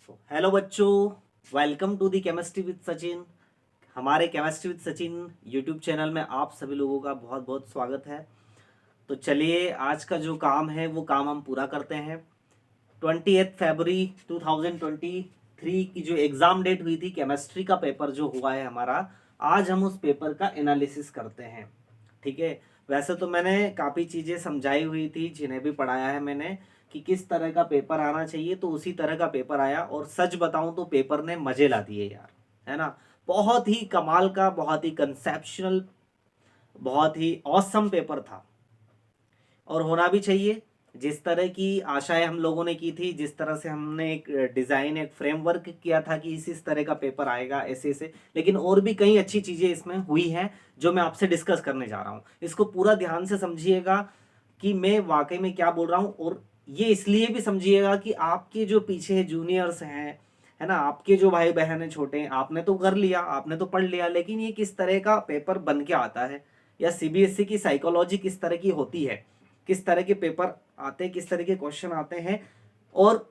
Hello बच्चों, welcome to the chemistry with Sachin. हमारे chemistry with Sachin YouTube channel में आप सभी लोगों का बहुत बहुत स्वागत है। तो चलिए, आज का जो काम है वो काम हम पूरा करते हैं। 28 फरवरी 2023 की जो एग्ज़ाम डेट हुई थी, केमिस्ट्री का पेपर जो हुआ है हमारा, आज हम उस पेपर का एनालिसिस करते हैं। ठीक है। वैसे तो मैंने काफ़ी चीज़ें समझाई हुई थी, जिन्हें भी पढ़ाया है मैंने कि किस तरह का पेपर आना चाहिए, तो उसी तरह का पेपर आया। और सच बताऊं तो पेपर ने मज़े ला दिए यार, है ना। बहुत ही कमाल का, बहुत ही कंसेप्शनल, बहुत ही ऑसम पेपर था और होना भी चाहिए। जिस तरह की आशाएं हम लोगों ने की थी, जिस तरह से हमने एक डिज़ाइन, एक फ्रेमवर्क किया था कि इस तरह का पेपर आएगा ऐसे ऐसे, लेकिन और भी कई अच्छी चीज़ें इसमें हुई हैं जो मैं आपसे डिस्कस करने जा रहा हूँ। इसको पूरा ध्यान से समझिएगा कि मैं वाकई में क्या बोल रहा हूँ। और ये इसलिए भी समझिएगा कि आपके जो पीछे जूनियर्स हैं, है ना, आपके जो भाई बहन हैं छोटे, आपने तो कर लिया, आपने तो पढ़ लिया, लेकिन ये किस तरह का पेपर बन के आता है, या सीबीएसई की साइकोलॉजी किस तरह की होती है, किस तरह के पेपर आते हैं, किस तरह के क्वेश्चन आते हैं, और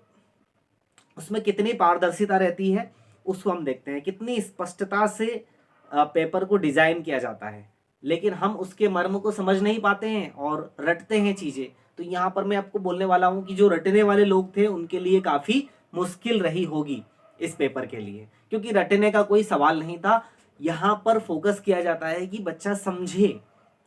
उसमें कितनी पारदर्शिता रहती है, उसको हम देखते हैं। कितनी स्पष्टता से पेपर को डिजाइन किया जाता है, लेकिन हम उसके मर्म को समझ नहीं पाते हैं और रटते हैं चीजें। तो यहाँ पर मैं आपको बोलने वाला हूँ कि जो रटने वाले लोग थे उनके लिए काफी मुश्किल रही होगी इस पेपर के लिए, क्योंकि रटने का कोई सवाल नहीं था। यहाँ पर फोकस किया जाता है कि बच्चा समझे,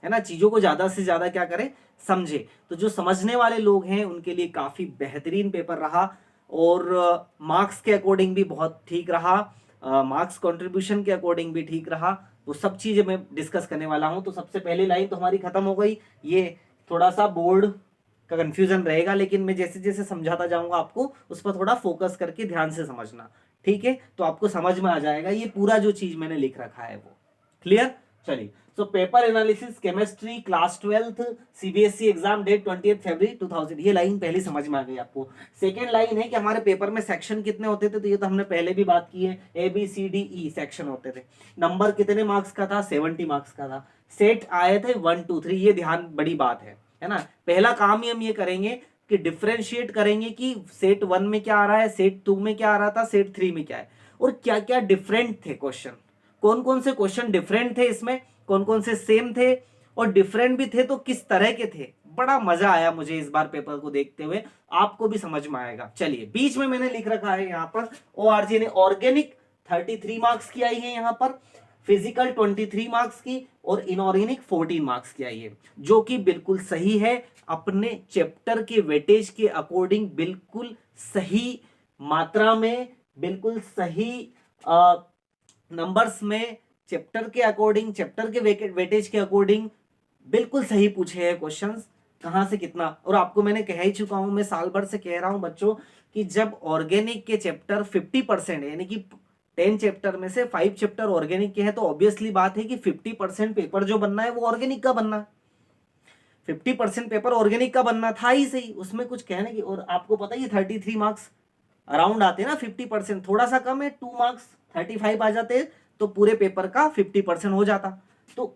है ना, चीजों को ज्यादा से ज्यादा क्या करे, समझे। तो जो समझने वाले लोग हैं उनके लिए काफी बेहतरीन पेपर रहा, और मार्क्स के अकॉर्डिंग भी बहुत ठीक रहा, मार्क्स कंट्रीब्यूशन के अकॉर्डिंग भी ठीक रहा। तो सब चीजें मैं डिस्कस करने वाला हूं। तो सबसे पहली लाइन तो हमारी खत्म हो गई। ये थोड़ा सा बोर्ड का कंफ्यूजन रहेगा, लेकिन मैं जैसे जैसे समझाता जाऊंगा आपको उस पर थोड़ा फोकस करके ध्यान से समझना। ठीक है, तो आपको समझ में आ जाएगा ये पूरा जो चीज मैंने लिख रखा है वो क्लियर। चलिए, so paper analysis chemistry class 12th CBSE exam date 28 फरवरी 2000। ये लाइन पहले समझ में आ गई आपको। सेकेंड लाइन है कि हमारे पेपर में सेक्शन कितने होते थे, तो ये तो हमने पहले भी बात की है। A B C D E section होते थे। नंबर कितने मार्क्स का था, 70 मार्क्स का था। सेट आए थे 1 2 3। ये ध्यान, बड़ी बात है ना। पहला काम ही हम ये करेंगे कि डिफ्रेंशिएट करेंगे कि सेट 1 में क्या आ रहा है, सेट 2 में क्या आ रहा था, सेट 3 में क्या है, और क्या क्या डिफरेंट थे क्वेश्चन, कौन कौन से क्वेश्चन डिफरेंट थे इसमें, कौन कौन से सेम थे, और डिफरेंट भी थे तो किस तरह के थे। बड़ा मजा आया मुझे इस बार पेपर को देखते हुए, आपको भी समझ में आएगा। चलिए, बीच में मैंने लिख रखा है यहाँ पर ओआरजी ने ऑर्गेनिक 33 मार्क्स की आई है यहाँ पर, फिजिकल 23 मार्क्स की, और इनऑर्गेनिक 14 मार्क्स की आई है, जो कि बिल्कुल सही है। अपने चैप्टर के वेटेज के अकॉर्डिंग बिल्कुल सही मात्रा में, बिल्कुल सही नंबर्स में, चैप्टर के अकॉर्डिंग, चैप्टर के वेटेज के अकॉर्डिंग बिल्कुल सही पूछे हैं क्वेश्चंस। कहां से कितना, और आपको मैंने कह ही चुका हूं, मैं साल भर से कह रहा हूं बच्चों कि जब ऑर्गेनिक के चैप्टर 50% है, यानी कि 10 चैप्टर में से 5 चैप्टर ऑर्गेनिक के हैं, तो ऑब्वियसली बात है कि 50% पेपर जो बनना है वो ऑर्गेनिक का बनना है। 50% पेपर ऑर्गेनिक का बनना था ही सही, उसमें कुछ कहने की। और आपको पता है 33 मार्क्स अराउंड आते हैं ना, 50% थोड़ा सा कम है, 2 मार्क्स 35 आ जाते, तो पूरे पेपर का 50% हो जाता। तो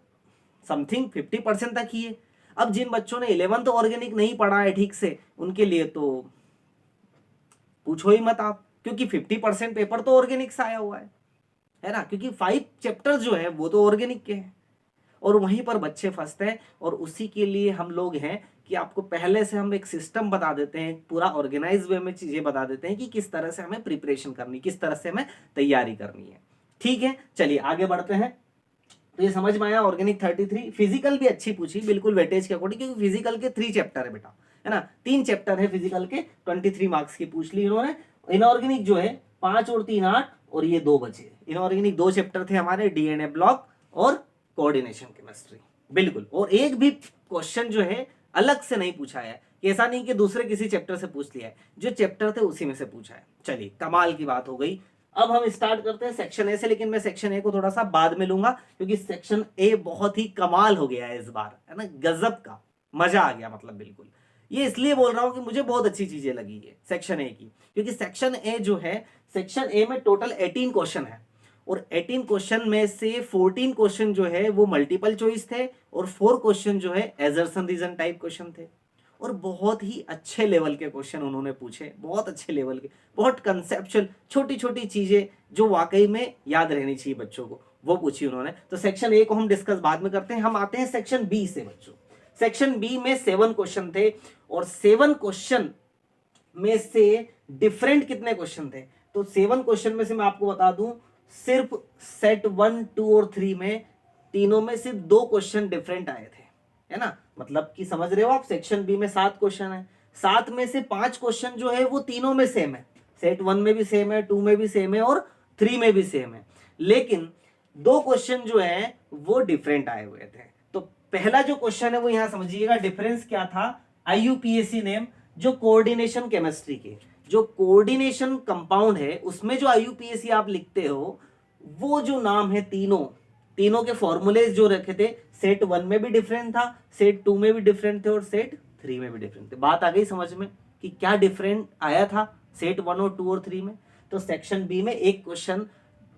समथिंग 50% तक ही है। अब जिन बच्चों ने 11th ऑर्गेनिक नहीं पढ़ा है ठीक से, उनके लिए तो पूछो ही मत आप, क्योंकि 50% पेपर तो ऑर्गेनिक से आया हुआ है ना, क्योंकि 5 चैप्टर जो है वो तो ऑर्गेनिक के हैं, और वहीं पर बच्चे फंसते हैं। और उसी के लिए हम लोग हैं कि आपको पहले से हम एक सिस्टम बता देते हैं, पूरा ऑर्गेनाइज वे में चीजें बता देते हैं कि किस तरह से हमें प्रिपरेशन करनी, किस तरह से हमें तैयारी करनी है। ठीक है, चलिए आगे बढ़ते हैं। तो ये समझ में आया, ऑर्गेनिक 33। फिजिकल भी अच्छी पूछी, बिल्कुल वेटेज के अकॉर्डिंग, क्योंकि फिजिकल के 3 चैप्टर है बेटा, है ना, 3 चैप्टर है फिजिकल के, 23 मार्क्स की पूछ ली इन्होंने। इनऑर्गेनिक जो है 5 और 3 8, और ये 2 बचे। इनऑर्गेनिक 2 चैप्टर थे हमारे, डीएनए ब्लॉक और कोऑर्डिनेशन केमिस्ट्री, बिल्कुल। और एक भी क्वेश्चन जो है अलग से नहीं पूछा है, ऐसा नहीं कि दूसरे किसी चैप्टर से पूछ लिया है, जो चैप्टर थे उसी में से पूछा है। चलिए, कमाल की बात हो गई। अब हम स्टार्ट करते हैं सेक्शन ए से, लेकिन मैं सेक्शन ए को थोड़ा सा बाद में लूंगा, क्योंकि सेक्शन ए बहुत ही कमाल हो गया है इस बार, है ना, गजब का मजा आ गया, मतलब बिल्कुल। ये इसलिए बोल रहा हूं कि मुझे बहुत अच्छी चीजें लगी है सेक्शन ए की, क्योंकि सेक्शन ए जो है, सेक्शन ए में टोटल 18 क्वेश्चन है, और 18 क्वेश्चन में से 14 क्वेश्चन जो है वो मल्टीपल चॉइस थे, और 4 क्वेश्चन जो है एजर्सन रीजन टाइप क्वेश्चन थे। और बहुत ही अच्छे लेवल के क्वेश्चन उन्होंने पूछे, बहुत अच्छे लेवल के, बहुत कंसेप्चुअल, छोटी छोटी चीजें जो वाकई में याद रहनी चाहिए बच्चों को, वो पूछी उन्होंने। तो सेक्शन ए को हम डिस्कस बाद में करते हैं, हम आते हैं सेक्शन बी से बच्चों। सेक्शन बी में 7 क्वेश्चन थे और 7 क्वेश्चन में से डिफरेंट कितने क्वेश्चन थे, तो 7 क्वेश्चन में से मैं आपको बता दूं, सिर्फ सेट 1, 2 और 3 में तीनों में सिर्फ 2 क्वेश्चन डिफरेंट आए थे, है ना। मतलब कि समझ रहे हो आप, सेक्शन बी में 7 क्वेश्चन है, 7 में से 5 क्वेश्चन जो है वो तीनों में सेम है, सेट 1 में भी सेम है, 2 में भी सेम है और 3 में भी सेम है, लेकिन 2 क्वेश्चन जो है वो डिफरेंट आए हुए थे। तो पहला जो क्वेश्चन है वो यहां समझिएगा, डिफरेंस क्या था, आईयूपीएसी नेम, जो कोऑर्डिनेशन केमिस्ट्री के जो कोऑर्डिनेशन कंपाउंड है उसमें जो आईयूपीएसी आप लिखते हो, वो जो नाम है तीनों के फॉर्मूलेज जो रखे थे, सेट 1 में भी डिफरेंट था, सेट 2 में भी डिफरेंट थे और सेट 3 में भी डिफरेंट थे। बात आ गई समझ में कि क्या डिफरेंट आया था सेट 1 और 2 और 3 में। तो सेक्शन बी में एक क्वेश्चन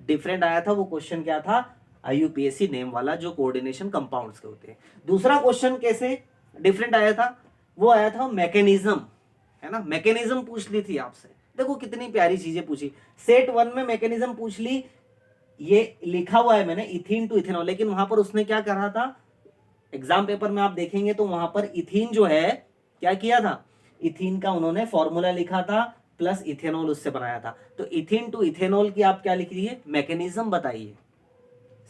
डिफरेंट आया था, वो क्वेश्चन क्या था, आईयूपीएसी नेम वाला, जो कोऑर्डिनेशन कंपाउंड्स के होते हैं। दूसरा क्वेश्चन कैसे डिफरेंट आया था, वो आया था मैकेनिज्म, है ना, मैकेनिज्म पूछ ली थी आपसे। देखो कितनी प्यारी चीजें पूछी, सेट 1 में मैकेनिज्म पूछ ली, ये लिखा हुआ है मैंने इथीन टू इथेनॉल, लेकिन वहां पर उसने क्या करा था, एग्जाम पेपर में आप देखेंगे तो वहां पर इथीन जो है क्या किया था, इथीन का उन्होंने फॉर्मूला लिखा था प्लस इथेनॉल उससे बनाया था। तो इथीन टू इथेनॉल की आप क्या लिख दिए, मैकेनिज्म बताइए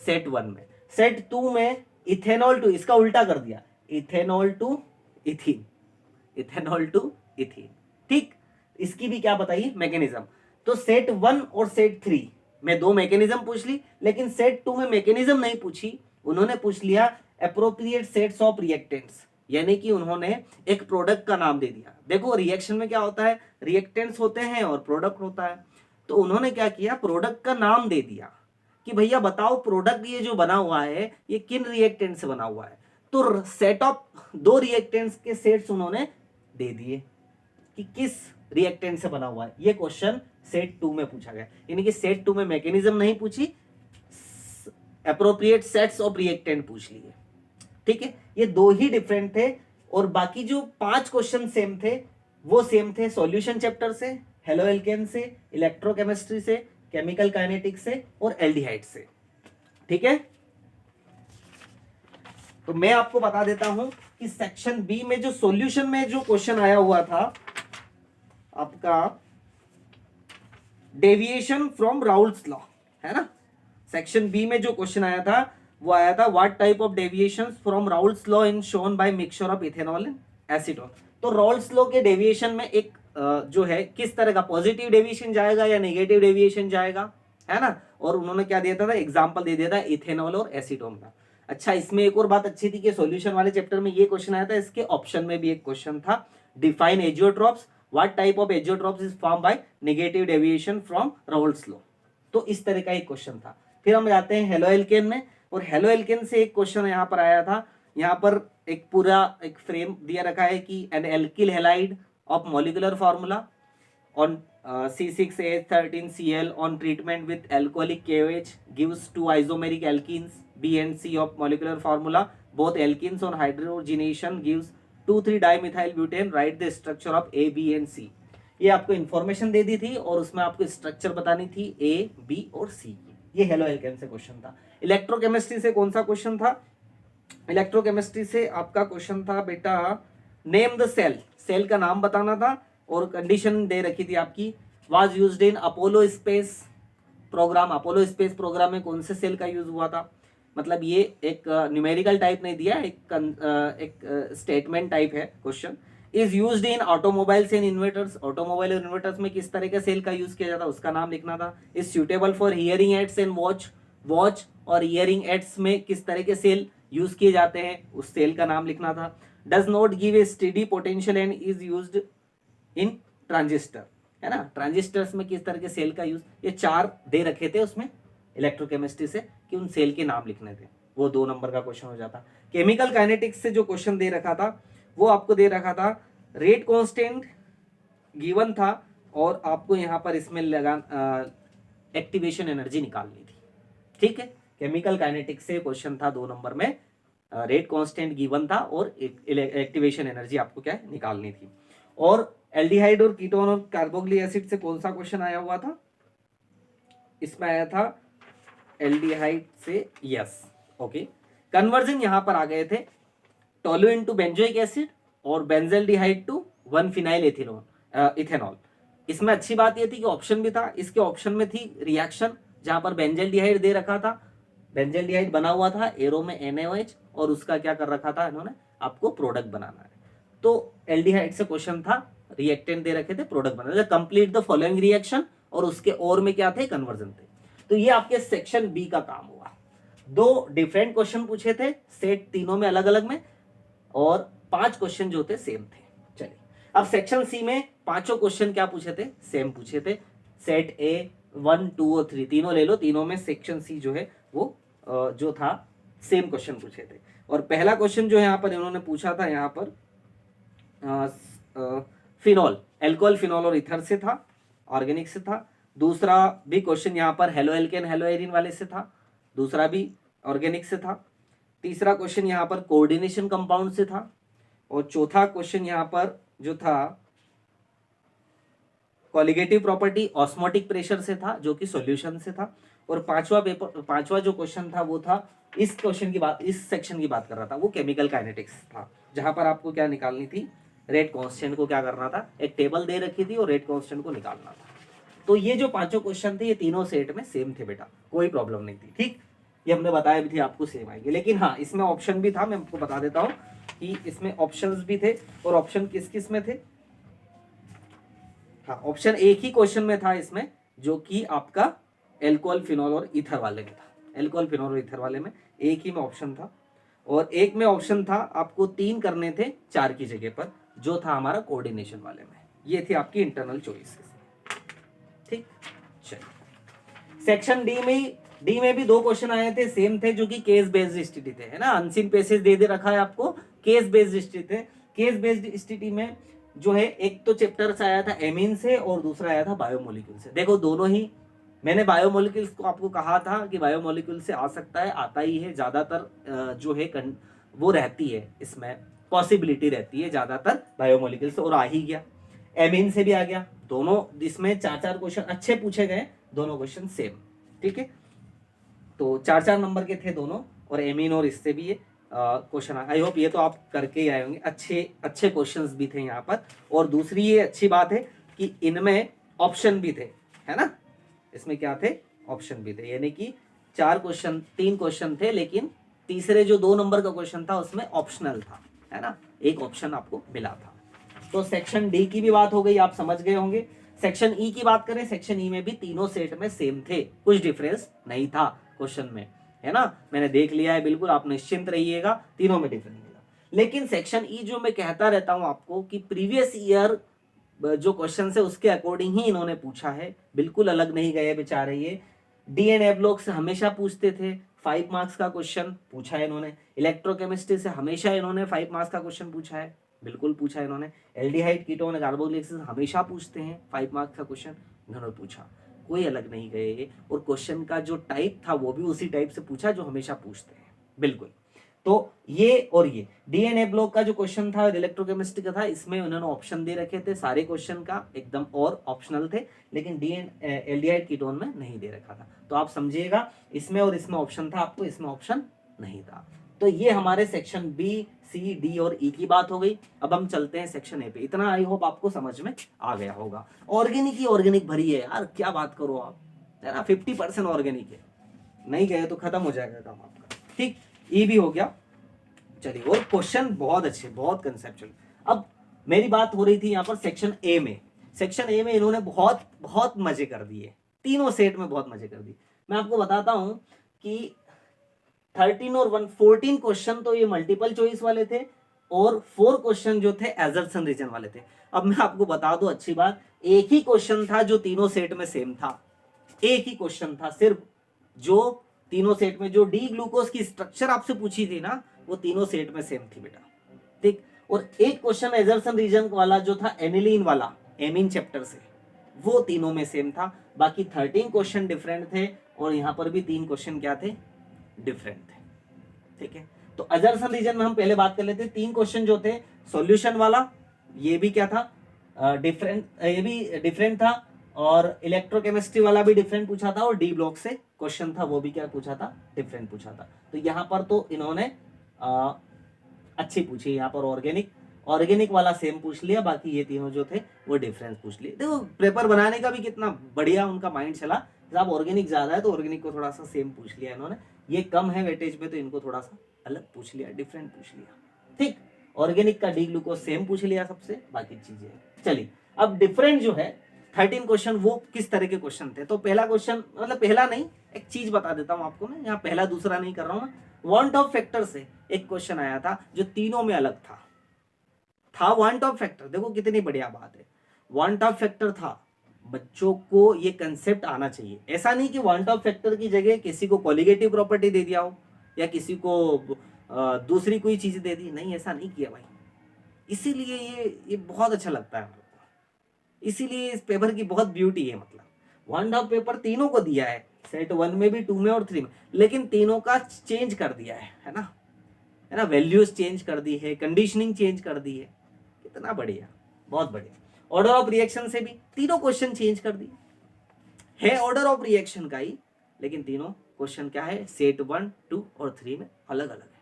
सेट 1 में। सेट 2 में इथेनॉल टू, इसका उल्टा कर दिया, ethanol to ethene, ethanol to ethene, ठीक, इसकी भी क्या बताइए, मैकेनिज्म। तो सेट 1 और सेट 3 में 2 मैकेनिज्म पूछ ली, लेकिन सेट 2 में मैकेनिज्म नहीं पूछी, उन्होंने पूछ लिया एप्रोप्रिएट सेट्स ऑफ रिएक्टेंट्स, यानी कि उन्होंने एक प्रोडक्ट का नाम दे दिया। देखो रिएक्शन में क्या होता है, रिएक्टेंट्स होते हैं और प्रोडक्ट होता है, तो उन्होंने क्या किया, प्रोडक्ट का नाम दे दिया कि भैया बताओ प्रोडक्ट ये जो बना हुआ है ये किन रिएक्टेंट से बना हुआ है। तो सेट ऑफ 2 रिएक्टेंट्स के सेट्स उन्होंने दे दिए कि किस रिएक्टेंट से बना हुआ है। ये क्वेश्चन सेट 2 में पूछा गया, यानी कि सेट 2 में मैकेनिज्म नहीं पूछी, एप्रोप्रिएट सेट्स ऑफ रिएक्टेंट पूछ लिए, ठीक है। ये 2 ही डिफरेंट थे और बाकी जो 5 क्वेश्चन सेम थे वो सेम थे, सॉल्यूशन चैप्टर से, हेलो एल्केन से, इलेक्ट्रोकेमिस्ट्री से, केमिकल काइनेटिक्स से और एल्डिहाइड से, ठीक है। तो मैं आपको बता देता हूं कि सेक्शन बी में जो सॉल्यूशन में जो क्वेश्चन आया हुआ था आपका, डेविएशन फ्रॉम राउल्स लॉ, है ना। सेक्शन बी में जो क्वेश्चन आया था वो आया था, what type of deviations from Raoult's law in shown by mixture of ethanol and acetone. तो राउल्स लॉ के डेविएशन में एक जो है किस तरह का पॉजिटिव डेविएशन जाएगा या नेगेटिव डेविएशन जाएगा, है ना। और उन्होंने क्या दिया था, एग्जाम्पल दे दिया था इथेनॉल और एसीटोन का। अच्छा, इसमें एक और बात अच्छी थी कि सॉल्यूशन वाले चैप्टर में ये क्वेश्चन आया था, इसके ऑप्शन में भी एक क्वेश्चन था, define azeotropes, what type of azeotropes is form by negative deviation from Raoult's law. तो इस तरह का एक क्वेश्चन था। फिर हम जाते हैं हेलो एल्केन में, और हेलो एल्केन से एक क्वेश्चन यहाँ पर आया था। यहाँ पर एक पूरा एक फ्रेम दिया रखा है कि an alkyl halide of molecular formula on C6H13Cl on treatment with alcoholic KOH gives 2 isomeric alkenes B and C of molecular formula. Both alkenes on hydrogenation gives 2,3-dimethyl butane. Write the structure of A, B and C. ये आपको information दे दी थी और उसमें आपको structure बतानी थी A, B और C की। ये हेलो एल्केन से क्वेश्चन था। इलेक्ट्रोकेमिस्ट्री से कौन सा क्वेश्चन था, इलेक्ट्रोकेमिस्ट्री से आपका क्वेश्चन था बेटा, नेम द सेल, सेल का नाम बताना था और कंडीशन दे रखी थी आपकी, was used in Apollo space program. Apollo space program में कौन से सेल का यूज हुआ था, मतलब ये एक न्यूमेरिकल टाइप नहीं दिया, एक स्टेटमेंट टाइप है question. Is used in automobiles and inverters, automobile और इन्वर्टर्स में किस तरह के सेल का यूज किया जाता है उसका नाम लिखना था। Is suitable for hearing aids and watch, watch और हियरिंग एड्स में किस तरह के सेल यूज किए जाते हैं उस सेल का नाम लिखना था। Does not give a steady potential and is used in transistor, है ना, ट्रांजिस्टर्स में किस तरह के सेल का यूज, ये 4 दे रखे थे उसमें इलेक्ट्रोकेमिस्ट्री से कि उन सेल के नाम लिखने थे, वो 2 नंबर का क्वेश्चन हो जाता। केमिकल काइनेटिक्स से जो क्वेश्चन दे रखा था वो आपको दे रखा था, रेट कांस्टेंट गिवन था और आपको यहाँ पर इसमें लगा एक्टिवेशन एनर्जी निकालनी थी, ठीक है। केमिकल काइनेटिक्स से क्वेश्चन था 2 नंबर में रेट कांस्टेंट गिवन था और एक्टिवेशन एनर्जी आपको क्या है निकालनी थी। और एल्डिहाइड और कीटोन और कार्बोक्सिलिक एसिड से कौन सा क्वेश्चन आया हुआ था? इसमें आया था एल्डिहाइड से, यस, ओके। कन्वर्जन यहां पर आ गए थे टोलुएन टू बेंजोइक एसिड और बेंजल्डिहाइड टू 1 फिनाइल इथेनॉल। इसमें अच्छी बात यह थी कि ऑप्शन भी था, इसके ऑप्शन में थी रिएक्शन जहां पर बेंजल्डिहाइड दे रखा था, बेंजल्डिहाइड बना हुआ था एरो में NaOH और उसका क्या कर रखा था इन्होंने, आपको प्रोडक्ट बनाना है। तो एल्डिहाइड से क्वेश्चन था, रिएक्टेंट दे रखे थे, product banana, complete the following reaction, और उसके और में क्या थे, कन्वर्जन थे। तो ये आपके सेक्शन बी का काम हुआ। 2 डिफरेंट क्वेश्चन पूछे थे, सेट तीनों में अलग अलग में, और 5 क्वेश्चन जो थे सेम थे। चलिए अब सेक्शन सी में 5 क्वेश्चन क्या पूछे थे, सेम पूछे थे। सेट ए 1, 2 और 3 तीनों ले लो, तीनों में सेक्शन सी जो है वो जो था सेम क्वेश्चन पूछे थे। और पहला क्वेश्चन जो यहाँ पर इन्होंने पूछा था, यहाँ पर फिनॉल, एल्कोहल, फिनॉल और इथर से था, ऑर्गेनिक से था। दूसरा भी क्वेश्चन यहाँ पर हेलो एल्केन हेलो एरिन वाले से था, दूसरा भी ऑर्गेनिक से था। तीसरा क्वेश्चन यहाँ पर कोऑर्डिनेशन कंपाउंड से था, और चौथा क्वेश्चन यहाँ पर जो था कॉलिगेटिव प्रॉपर्टी ऑस्मोटिक प्रेशर से था, जो कि सॉल्यूशन से था। और पांचवा जो क्वेश्चन था वो था, इस क्वेश्चन की बात, इस सेक्शन की बात कर रहा था, वो केमिकल काइनेटिक्स था, जहां पर आपको क्या निकालनी थी, रेट कांस्टेंट को क्या करना था, एक टेबल दे रखी थी और रेट कांस्टेंट को निकालना था। तो ये जो 5 क्वेश्चन थे ये तीनों सेट में सेम थे बेटा, कोई प्रॉब्लम नहीं थी, ठीक। ये हमने बताया भी थी आपको सेम आएंगे, लेकिन हाँ इसमें ऑप्शन भी था, मैं आपको बता देता हूँ कि इसमें ऑप्शंस भी थे। और ऑप्शन किस किस में थे, हाँ ऑप्शन एक ही क्वेश्चन में था इसमें, जो कि आपका एल्कोहल, फिनॉल और ईथर वाले में था। एल्कोहल, फिनॉल और ईथर वाले में एक ही में ऑप्शन था, और एक में ऑप्शन था आपको 3 करने थे 4 की जगह पर, जो था हमारा कोऑर्डिनेशन वाले में। ये थी आपकी इंटरनल चॉइसेस, ठीक। चलिए सेक्शन डी में भी 2 क्वेश्चन आए थे, सेम थे, जो कि केस बेस्ड स्थिति थे, है ना। अनसीन पैसेज दे रखा है आपको, केस बेस्ड स्थिति थे। केस बेस्ड स्थिति में जो है एक तो चैप्टर से आया था एमीन से और दूसरा आया था बायोमोलिक्यूल से। देखो दोनों ही, मैंने बायोमोलिक्यूल्स को आपको कहा था कि बायोमोलिक्यूल से आ सकता है, आता ही है ज्यादातर, जो है वो रहती है, इसमें पॉसिबिलिटी रहती है ज्यादातर बायोमोलिक्यूल से, और आ ही गया। एमीन से भी आ गया, दोनों इसमें 4-4 क्वेश्चन अच्छे पूछे गए, दोनों क्वेश्चन सेम, ठीक है। तो 4-4 नंबर के थे दोनों, और एमीन और इससे भी ये क्वेश्चन। आई होप ये तो आप करके ही आए होंगे, अच्छे क्वेश्चन्स भी थे यहाँ पर। और दूसरी ये अच्छी बात है कि इनमें ऑप्शन भी थे, है ना। इसमें क्या थे, ऑप्शन भी थे, यानी कि 3 क्वेश्चन थे, लेकिन तीसरे जो 2 नंबर का क्वेश्चन था उसमें ऑप्शनल था, है ना, एक ऑप्शन आपको मिला था। तो सेक्शन डी की भी बात हो गई, आप समझ गए होंगे। सेक्शन ई की बात करें, सेक्शन ई में भी तीनों सेट में सेम थे, कुछ डिफरेंस नहीं था क्वेश्चन में, है ना। मैंने देख लिया है, बिल्कुल आप निश्चिंत रहिएगा, तीनों में डिफरेंस मिला। लेकिन सेक्शन ई जो मैं कहता रहता हूं आपको कि प्रीवियस ईयर जो क्वेश्चन है उसके अकॉर्डिंग ही इन्होंने पूछा है, बिल्कुल अलग नहीं गए बेचारे। ये डीएनए ब्लॉक से हमेशा पूछते थे, 5 मार्क्स का क्वेश्चन पूछा है इन्होंने। इलेक्ट्रोकेमिस्ट्री से हमेशा इन्होंने 5 मार्क्स का क्वेश्चन पूछा है, बिल्कुल पूछा है इन्होंने। एल्डिहाइड, कीटोन, कार्बोक्सिलिक एसिड हमेशा पूछते हैं, 5 मार्क्स का क्वेश्चन इन्होंने पूछा, कोई अलग नहीं गए। और क्वेश्चन का जो टाइप था वो भी उसी टाइप से पूछा जो हमेशा पूछते हैं, बिल्कुल। तो ये और ये डीएनए ब्लॉक का जो क्वेश्चन था इलेक्ट्रोकेमिस्ट्री का था, इसमें उन्होंने ऑप्शन दे रखे थे सारे क्वेश्चन का एकदम, और ऑप्शनल थे, लेकिन एल्डिहाइड, कीटोन में नहीं दे रखा था। तो आप समझिएगा, इसमें और इसमें ऑप्शन था, आपको इसमें ऑप्शन नहीं था। तो ये हमारे सेक्शन बी, सी, डी और ई की बात हो गई। अब हम चलते हैं सेक्शन ए पे। इतना आई होप आपको समझ में आ गया होगा। ऑर्गेनिक ही ऑर्गेनिक भरी है यार, क्या बात करो आप, है ना, 50% ऑर्गेनिक है, नहीं गए तो खत्म हो जाएगा काम आपका, ठीक। ई भी हो गया, चलिए। और क्वेश्चन बहुत अच्छे, बहुत कंसेप्चुअल। अब मेरी बात हो रही थी यहाँ पर सेक्शन ए में। सेक्शन ए में इन्होंने बहुत बहुत मजे कर दिए, तीनों सेट में बहुत मजे कर दिए। मैं आपको बताता हूं कि 13 और 14 क्वेश्चन तो ये मल्टीपल चॉइस वाले थे, और 4 क्वेश्चन जो थे एजर्सन रीजन वाले थे। अब मैं आपको बता दूं अच्छी बात, एक ही क्वेश्चन था जो तीनों सेट में सेम था, एक ही क्वेश्चन था सिर्फ, जो तीनों सेट में जो डी ग्लूकोज की स्ट्रक्चर आपसे पूछी थी ना, वो तीनों सेट में सेम थी बेटा, ठीक। और एक क्वेश्चन एजर्सन रीजन वाला जो था एनिलीन वाला, एमीन चैप्टर से, वो तीनों में सेम था। बाकी 13 क्वेश्चन डिफरेंट थे, और यहां पर भी 3 क्वेश्चन क्या थे, डिफरेंट थे, ठीक है। तो अजर्सन रीजन में हम पहले बात कर लेते हैं। 3 क्वेश्चन जो थे, सॉल्यूशन वाला, ये भी क्या था, डिफरेंट, ये भी डिफरेंट था, और इलेक्ट्रोकेमिस्ट्री वाला भी डिफरेंट पूछा था, और डी ब्लॉक से क्वेश्चन था वो भी क्या पूछा था, डिफरेंट पूछा था। तो यहाँ पर तो इन्होंने अच्छी पूछी, यहाँ पर ऑर्गेनिक वाला सेम पूछ लिया, बाकी ये तीनों जो थे वो डिफरेंस पूछ लिए। देखो पेपर बनाने का भी कितना बढ़िया उनका माइंड चला, जब ऑर्गेनिक ज्यादा है तो ऑर्गेनिक को थोड़ा सा सेम पूछ लिया इन्होंने, ये कम है वेटेज में तो इनको थोड़ा सा अलग पूछ लिया, डिफरेंट पूछ लिया। ठीक, ऑर्गेनिक का डी ग्लूकोज सेम पूछ लिया सबसे, बाकी चीजें। चलिए अब डिफरेंट जो है 13 क्वेश्चन, वो किस तरह के क्वेश्चन थे। तो पहला क्वेश्चन, मतलब पहला नहीं, एक चीज बता देता हूं आपको मैं, यहाँ पहला दूसरा नहीं कर रहा हूं मैं। वांट ऑफ फैक्टर से एक क्वेश्चन आया था जो तीनों में अलग था वांट ऑफ फैक्टर। देखो कितनी बढ़िया बात है, वांट ऑफ फैक्टर था। बच्चों को ये कंसेप्ट आना चाहिए, ऐसा नहीं कि वांट ऑफ फैक्टर की जगह किसी को कोलिगेटिव प्रॉपर्टी दे दिया हो या किसी को दूसरी कोई चीज दे दी, नहीं ऐसा नहीं किया भाई। इसीलिए ये बहुत अच्छा लगता है मेरे को, इसीलिए इस पेपर की बहुत ब्यूटी है। मतलब वांट ऑफ पेपर तीनों को दिया है, सेट 1 में भी, 2 में और 3 में, लेकिन तीनों का चेंज कर दिया है ना, है ना, वैल्यूज चेंज कर दी है, कंडीशनिंग चेंज कर दी है, कितना बढ़िया, बहुत बढ़िया। ऑर्डर ऑफ रिएक्शन से भी तीनों क्वेश्चन चेंज कर दिए, है ऑर्डर ऑफ रिएक्शन का ही, लेकिन तीनों क्वेश्चन क्या है, सेट 1, 2 और 3 में अलग अलग है।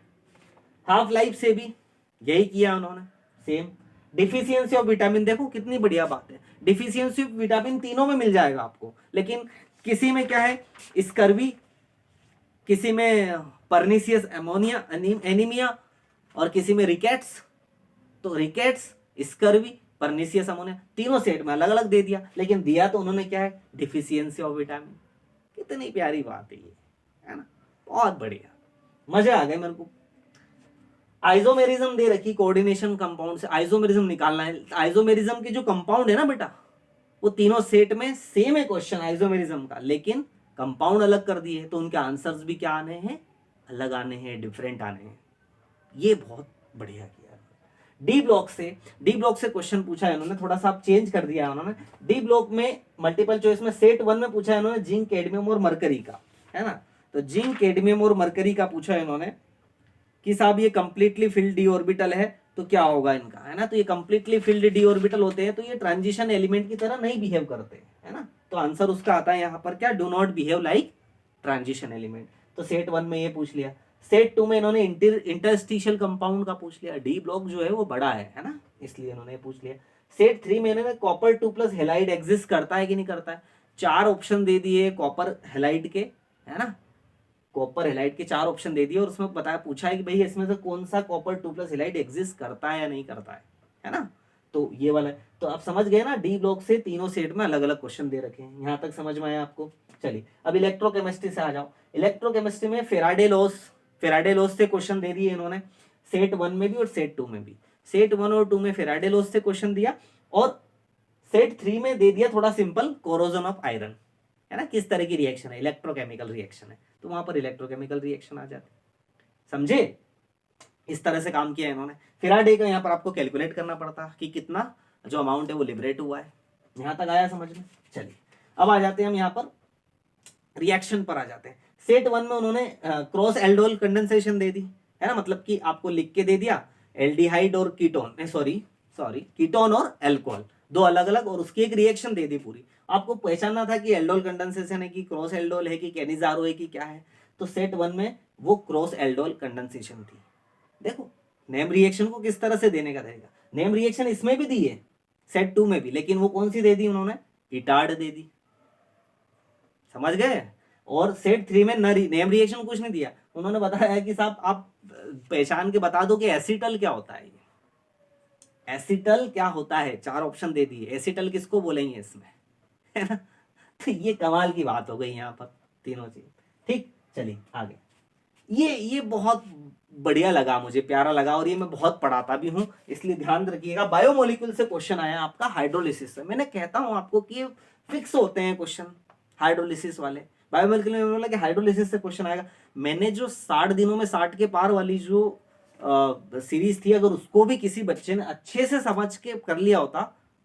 हाफ लाइफ से भी यही किया उन्होंने, सेम। डिफिशियंसी ऑफ विटामिन, देखो कितनी बढ़िया बात है, डिफिशियंसी ऑफ विटामिन तीनों में मिल जाएगा आपको, लेकिन किसी में क्या है, स्कर्वी, किसी में पर्निशियस एमोनिया एनीमिया, और किसी में रिकेट्स। तो रिकेट्स, स्कर्वी, पर्निशियस एमोनिया, तीनों सेट में अलग अलग दे दिया, लेकिन दिया तो उन्होंने क्या है, डिफिशियंसी ऑफ विटामिन। कितनी प्यारी बात है ये, है ना, बहुत बढ़िया, मजा आ गए मेरे को। आइसोमेरिज्म दे रखी, कोऑर्डिनेशन कंपाउंड से आइसोमेरिज्म निकालना है। आइसोमेरिज्म के जो कंपाउंड है ना बेटा, वो तीनों सेट में सेम है क्वेश्चन आइसोमेरिज्म का, लेकिन कंपाउंड अलग कर दिए, तो उनके आंसर्स भी क्या आने हैं, अलग आने हैं, डिफरेंट आने हैं। ये बहुत बढ़िया किया। डी ब्लॉक से क्वेश्चन पूछा है इन्होंने, थोड़ा सा चेंज कर दिया उन्होंने। डी ब्लॉक में मल्टीपल चॉइस में सेट 1 में पूछा है इन्होंने जिंक, कैडमियम और मरकरी का, है ना। तो जिंक, कैडमियम और मरकरी का पूछा है इन्होंने कि साहब ये कंप्लीटली फिल्ड डी ऑर्बिटल है तो क्या होगा इनका, है ना। तो ये कंप्लीटली फिल्ड डी ऑर्बिटल होते हैं तो ये ट्रांजिशन एलिमेंट की तरह नहीं बिहेव करते, है ना। तो आंसर उसका आता है यहाँ पर क्या, do not behave like transition element. तो सेट 1 में ये पूछ लिया। सेट 2 में इन्होंने इंटरस्टिशियल कंपाउंड का पूछ लिया, डी ब्लॉक जो है वो बड़ा है ना, इसलिए इन्होंने पूछ लिया। सेट 3 में इन्होंने कॉपर 2+ हेलाइड एग्जिस्ट करता है कि नहीं करता है, 4 ऑप्शन दे दिए कॉपर हेलाइड के, है ना। कॉपर हेलाइड के 4 ऑप्शन दे दिए और उसमें बताया, पूछा है कि भाई इसमें से कौन सा कॉपर 2+ हेलाइड एग्जिस्ट करता है या नहीं करता है ना। तो ये वाला है। तो आप समझ गए ना, डी ब्लॉक से तीनों सेट में अलग अलग क्वेश्चन दे रखे हैं, यहां तक समझ में आया आपको। चलिए अब इलेक्ट्रोकेमिस्ट्री से आ जाओ। इलेक्ट्रोकेमिस्ट्री में फेराडे लॉस से क्वेश्चन दे दिए इन्होंने, सेट 1 में भी और सेट 2 में भी। सेट 1 और 2 में फेराडे लॉस से क्वेश्चन दिया, और सेट 3 में दे दिया थोड़ा सिंपल, कोरोजन ऑफ आयरन, है ना, किस तरह की रिएक्शन है, इलेक्ट्रोकेमिकल रिएक्शन है, तो वहां पर इलेक्ट्रोकेमिकल रिएक्शन आ जाते, समझे। इस तरह से काम किया इन्होंने। फेराडे का यहाँ पर आपको कैलकुलेट करना पड़ता कि कितना जो अमाउंट है वो लिबरेट हुआ है। यहां तक आया समझ में। चलिए अब आ जाते हैं हम यहाँ पर रिएक्शन पर आ जाते हैं। सेट 1 में उन्होंने क्रॉस एल्डोल कंडेंसेशन दे दी, है ना, मतलब कि आपको लिख के दे दिया एल्डिहाइड और कीटोन, सॉरी कीटोन और एल्कोहल, दो अलग अलग, और उसकी एक रिएक्शन दे दी पूरी। आपको पहचानना था कि एल्डोल कंडेंसेशन है कि क्रॉस एल्डोल है कि कैनिजारो है कि क्या है। तो सेट 1 में वो क्रॉस एल्डोल कंडेंसेशन थी। देखो नेम रिएक्शन को किस तरह से देने का रहेगा, नेम रिएक्शन इसमें भी दी है सेट 2 में भी, लेकिन वो कौन सी दे दी उन्होंने, इटार्ड दे दी, समझ गए। और सेट 3 में नेम रिएक्शन कुछ नहीं दिया, उन्होंने बताया कि साहब आप पहचान के बता दो कि एसिटल क्या होता है, एसिटल क्या होता है, 4 ऑप्शन दे दिए, एसिटल किसको बोलेंगे इसमें, है ना। तो ये कमाल की बात हो गई यहाँ पर तीनों चीज। ठीक, चलिए आगे। ये बहुत बढ़िया लगा मुझे, प्यारा लगा, और ये मैं बहुत पढ़ाता भी हूँ, इसलिए ध्यान रखिएगा। बायोमोलिक्यूल से क्वेश्चन आया आपका हाइड्रोलिसिस से। मैंने कहता हूँ आपको कि फिक्स होते हैं क्वेश्चन हाइड्रोलिसिस वाले। बायोमोलिक्यूल में बोला कि हाइड्रोलिसिस से क्वेश्चन आएगा। मैंने जो 60 दिनों में 60 के पार वाली जो सीरीज थी, अगर उसको भी किसी बच्चे ने अच्छे से समझ के कर लिया होता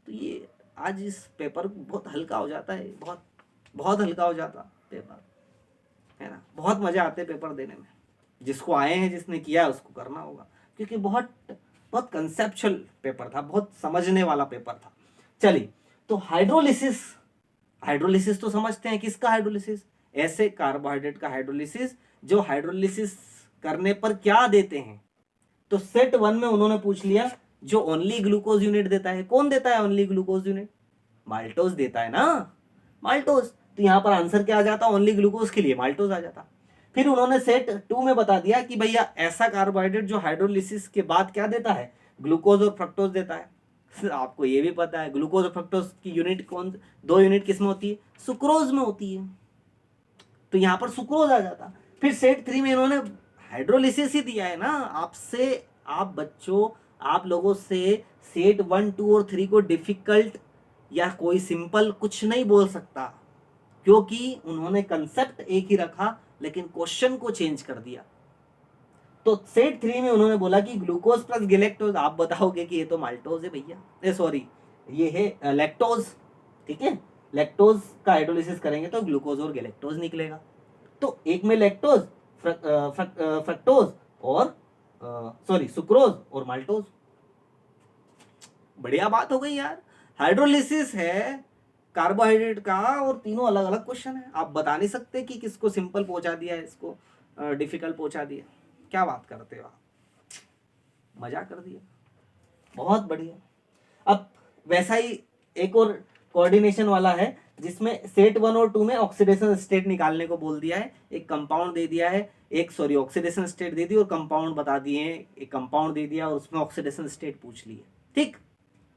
तो ये आज इस पेपर बहुत हल्का हो जाता है, बहुत हल्का हो जाता पेपर, है ना। बहुत मजा आते पेपर देने में, जिसको आए हैं, जिसने किया है उसको करना होगा, क्योंकि बहुत बहुत कंसेप्चुअल पेपर था, बहुत समझने वाला पेपर था। चलिए, तो हाइड्रोलिसिस, हाइड्रोलिसिस तो समझते हैं, किसका हाइड्रोलिसिस? ऐसे कार्बोहाइड्रेट का हाइड्रोलिसिस जो हाइड्रोलिसिस करने पर क्या देते हैं। तो सेट 1 में उन्होंने पूछ लिया जो ओनली ग्लूकोज यूनिट देता है। कौन देता है ओनली ग्लूकोज यूनिट? माल्टोज देता है ना, माल्टोज। तो यहां पर आंसर क्या आ जाता? ओनली ग्लूकोज के लिए माल्टोज आ जाता। फिर उन्होंने सेट 2 में बता दिया कि भैया ऐसा कार्बोहाइड्रेट जो हाइड्रोलिसिस के बाद क्या देता है? ग्लूकोज और फ्रक्टोज देता है। आपको ये भी पता है ग्लूकोज और फ्रक्टोज की यूनिट कौन, 2 यूनिट किस में होती है? सुक्रोज में होती है। तो यहां पर सुक्रोज आ जाता। फिर सेट 3 में इन्होंने हाइड्रोलिसिस ही दिया है ना आपसे, आप बच्चों, आप लोगों से सेट 1, 2 और 3 को डिफिकल्ट या कोई सिंपल कुछ नहीं बोल सकता, क्योंकि उन्होंने कंसेप्ट एक ही रखा लेकिन क्वेश्चन को चेंज कर दिया। तो सेट 3 में उन्होंने बोला कि ग्लूकोज प्लस गैलेक्टोज, आप बताओगे कि ये तो माल्टोज है भैया, सॉरी ये है लैक्टोज, ठीक है। लैक्टोज का हाइड्रोलिसिस करेंगे तो ग्लूकोज और गैलेक्टोज निकलेगा। तो एक में लैक्टोज, फ्रक्टोज और सॉरी सुक्रोज और माल्टोज। बढ़िया बात हो गई यार। हाइड्रोलिसिस है कार्बोहाइड्रेट का और तीनों अलग अलग क्वेश्चन है। आप बता नहीं सकते कि किसको सिंपल पहुंचा दिया है, इसको डिफिकल्ट पहुंचा दिया। क्या बात करते हो आप, मजा कर दिया, बहुत बढ़िया। अब वैसा ही एक और कोऑर्डिनेशन वाला है जिसमें सेट 1 और 2 में ऑक्सीडेशन स्टेट निकालने को बोल दिया है। एक कंपाउंड दे दिया है, एक सॉरी ऑक्सीडेशन स्टेट दे दी और कंपाउंड बता दिए हैं। एक कंपाउंड दे दिया और उसमें ऑक्सीडेशन स्टेट पूछ ली है, ठीक,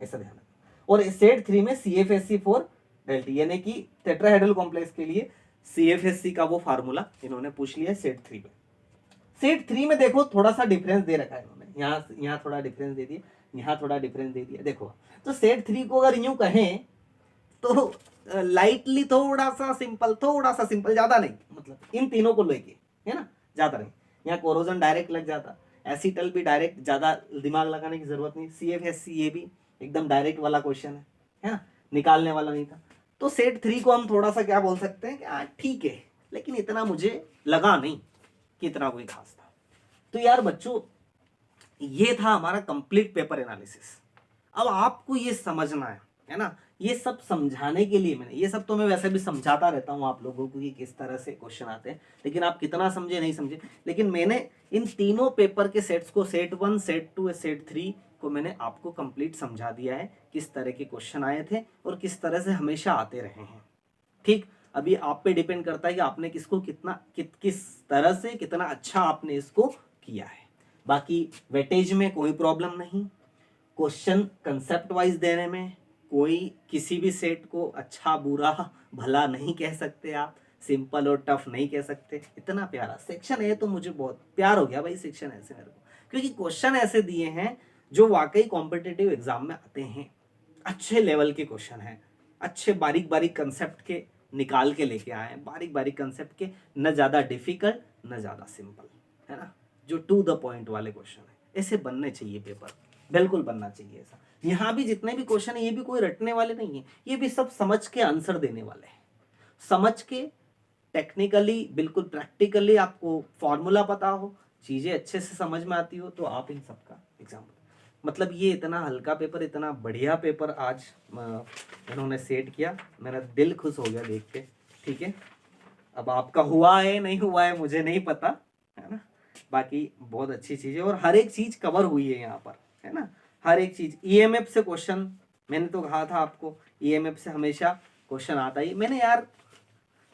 ऐसा ध्यान रखना। और सेट 3 में CFSC4 डेल्टी यानी कि टेट्राहेड्रल कॉम्प्लेक्स के लिए CFSC का वो फार्मूला इन्होंने पूछ लिया है सेट 3 में। सेट 3 में देखो थोड़ा सा डिफरेंस दे रखा है इन्होंने, यहाँ थोड़ा डिफरेंस दे दिया, यहाँ थोड़ा डिफरेंस दे दिया। देखो तो सेट 3 को अगर यूं कहें तो लाइटली थोड़ा सा सिंपल, ज्यादा नहीं, मतलब इन तीनों को लेके, है ना, ज्यादा नहीं। यहाँ कोरोजन डायरेक्ट लग जाता, एसिटल भी डायरेक्ट, ज्यादा दिमाग लगाने की जरूरत नहीं। CFSC ये भी एकदम डायरेक्ट वाला क्वेश्चन है ना, निकालने वाला नहीं था। तो सेट 3 को हम थोड़ा सा क्या बोल सकते हैं कि ठीक है, लेकिन इतना मुझे लगा नहीं कि इतना कोई खास था। तो यार बच्चों, ये था हमारा कंप्लीट पेपर एनालिसिस। अब आपको ये समझना है ना, ये सब समझाने के लिए मैंने, ये सब तो मैं वैसे भी समझाता रहता हूँ आप लोगों को कि किस तरह से क्वेश्चन आते हैं, लेकिन आप कितना समझे नहीं समझे, लेकिन मैंने इन तीनों पेपर के सेट्स को, सेट 1, सेट 2, सेट 3 को मैंने आपको कंप्लीट समझा दिया है, किस तरह के क्वेश्चन आए थे और किस तरह से हमेशा आते रहे हैं, ठीक। अभी आप पे डिपेंड करता है कि आपने किसको कितना किस तरह से कितना अच्छा आपने इसको किया है। बाकी वेटेज में कोई प्रॉब्लम नहीं, क्वेश्चन कंसेप्ट वाइज देने में कोई किसी भी सेट को अच्छा बुरा भला नहीं कह सकते आप, सिंपल और टफ नहीं कह सकते। इतना प्यारा सेक्शन है तो मुझे बहुत प्यार हो गया भाई सेक्शन ऐसे मेरे को, क्योंकि क्वेश्चन ऐसे दिए हैं जो वाकई कॉम्पिटिटिव एग्जाम में आते हैं, अच्छे लेवल के क्वेश्चन हैं, अच्छे बारीक बारीक कंसेप्ट के निकाल के लेके आए हैं, बारीक बारीक कंसेप्ट के, न ज्यादा डिफिकल्ट न ज्यादा सिंपल, है ना, जो टू द पॉइंट वाले क्वेश्चन है। ऐसे बनने चाहिए पेपर, बिल्कुल बनना चाहिए ऐसा। यहाँ भी जितने भी क्वेश्चन है ये भी कोई रटने वाले नहीं है, ये भी सब समझ के आंसर देने वाले हैं, समझ के, टेक्निकली, बिल्कुल प्रैक्टिकली आपको फॉर्मूला पता हो, चीजें अच्छे से समझ में आती हो, तो आप इन सब का एग्जाम, मतलब ये इतना हल्का पेपर, इतना बढ़िया पेपर आज इन्होंने सेट किया, मेरा दिल खुश हो गया देख के, ठीक है। अब आपका हुआ है नहीं हुआ है मुझे नहीं पता, है ना, बाकी बहुत अच्छी चीज है और हर एक चीज कवर हुई है यहाँ पर, है ना, हर एक चीज। EMF से क्वेश्चन, मैंने तो कहा था आपको EMF से हमेशा क्वेश्चन आता ही। मैंने यार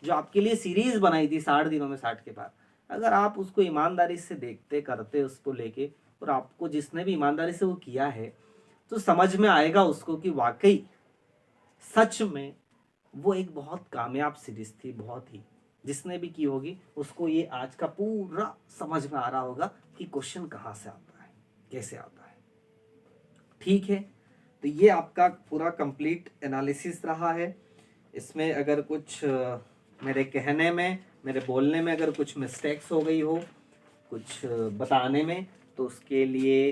जो आपके लिए सीरीज बनाई थी 60 दिनों में 60 के बाद, अगर आप उसको ईमानदारी से देखते करते उसको लेके, और आपको जिसने भी ईमानदारी से वो किया है तो समझ में आएगा उसको कि वाकई सच में वो एक बहुत कामयाब सीरीज थी, बहुत ही, जिसने भी की होगी उसको ये आज का पूरा समझ में आ रहा होगा कि क्वेश्चन कहाँ से आता है, कैसे आता है, ठीक है। तो ये आपका पूरा कंप्लीट एनालिसिस रहा है। इसमें अगर कुछ मेरे कहने में, मेरे बोलने में अगर कुछ मिस्टेक्स हो गई हो, कुछ बताने में, तो उसके लिए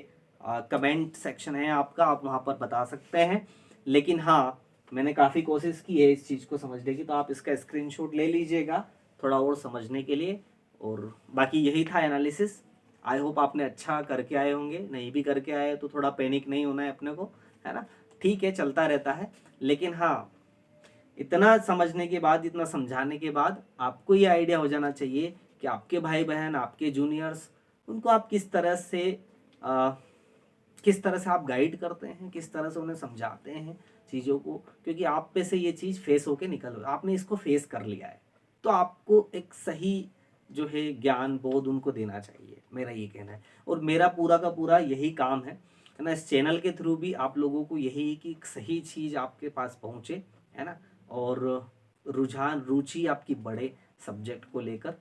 कमेंट सेक्शन है आपका, आप वहाँ पर बता सकते हैं। लेकिन हाँ, मैंने काफ़ी कोशिश की है इस चीज़ को समझने की, तो आप इसका स्क्रीनशॉट ले लीजिएगा थोड़ा और समझने के लिए, और बाकी यही था एनालिसिस। आई होप आपने अच्छा करके आए होंगे, नहीं भी करके आए तो थोड़ा पैनिक नहीं होना है अपने को, है ना। ठीक है, चलता रहता है। लेकिन हाँ, इतना समझने के बाद, इतना समझाने के बाद आपको ये आइडिया हो जाना चाहिए कि आपके भाई बहन, आपके जूनियर्स, उनको आप आ, किस तरह से आप गाइड करते हैं, किस तरह से उन्हें समझाते हैं चीज़ों को। क्योंकि आप पे से ये चीज़ फेस होके निकल, आपने इसको फेस कर लिया है, तो आपको एक सही जो है ज्ञान बोध उनको देना चाहिए, मेरा ये कहना है। और मेरा पूरा का पूरा यही काम है ना, इस चैनल के थ्रू भी आप लोगों को यही कि एक सही चीज़ आपके पास पहुँचे, है ना। और रुझान, रुचि आपकी बढ़े सब्जेक्ट को लेकर,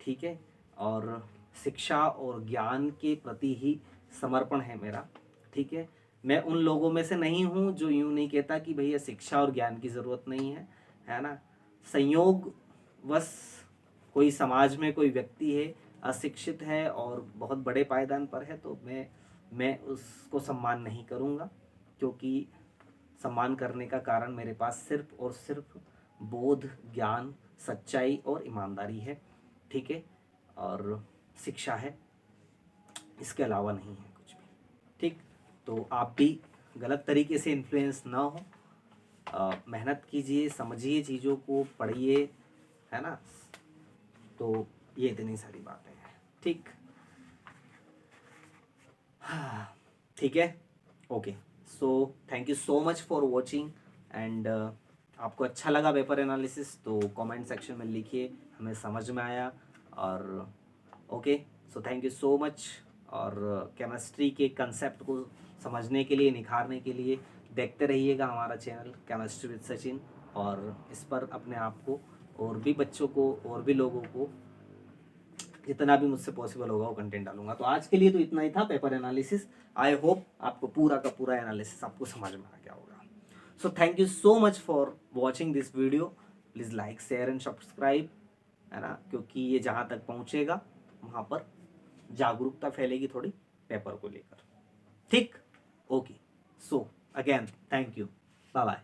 ठीक है। और शिक्षा और ज्ञान के प्रति ही समर्पण है मेरा, ठीक है। मैं उन लोगों में से नहीं हूँ जो यूँ नहीं कहता कि भैया शिक्षा और ज्ञान की ज़रूरत नहीं है ना। संयोग बस कोई समाज में कोई व्यक्ति है, अशिक्षित है और बहुत बड़े पायदान पर है, तो मैं उसको सम्मान नहीं करूँगा, क्योंकि सम्मान करने का कारण मेरे पास सिर्फ और सिर्फ बोध, ज्ञान, सच्चाई और ईमानदारी है, ठीक है। और शिक्षा है, इसके अलावा नहीं है कुछ भी, ठीक। तो आप भी गलत तरीके से इन्फ्लुएंस ना हो, मेहनत कीजिए, समझिए चीज़ों को, पढ़िए, है ना। तो ये इतनी सारी बातें हैं, ठीक। हाँ, ठीक है, okay. So thank you so much for watching and आपको अच्छा लगा पेपर एनालिसिस तो कमेंट सेक्शन में लिखिए, हमें समझ में आया। और okay, so thank you so much. और केमिस्ट्री के कंसेप्ट को समझने के लिए, निखारने के लिए देखते रहिएगा हमारा चैनल केमिस्ट्री विद सचिन, और इस पर अपने आप को, और भी बच्चों को, और भी लोगों को जितना भी मुझसे पॉसिबल होगा वो कंटेंट डालूंगा। तो आज के लिए तो इतना ही था पेपर एनालिसिस। आई होप आपको पूरा का पूरा एनालिसिस आपको समझ में आ गया होगा। So thank you so much for watching this video. Please like, share and subscribe, है ना, क्योंकि ये जहाँ तक पहुँचेगा वहाँ पर जागरूकता फैलेगी थोड़ी पेपर को लेकर, ठीक। Okay, so again thank you, bye bye.